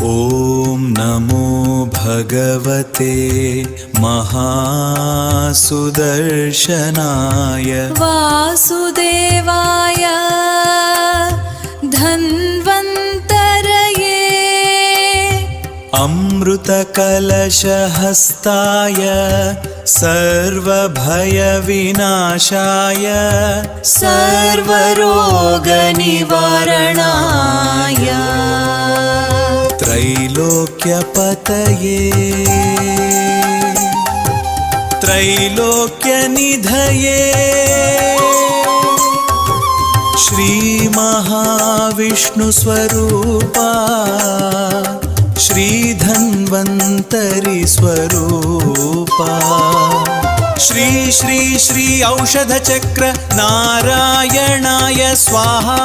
ॐ नमो भगवते महासुदर्शनाय वासुदेवाय धन्वन्तरये अमृतकलशहस्ताय सर्वभयविनाशाय सर्वरोगनिवारणाय त्रैलोक्यपतये त्रैलोक्यनिधये श्रीमहाविष्णुस्वरूपा श्रीधन्वन्तरि स्वरूपा श्री श्री श्री औषधचक्र नारायणाय स्वाहा।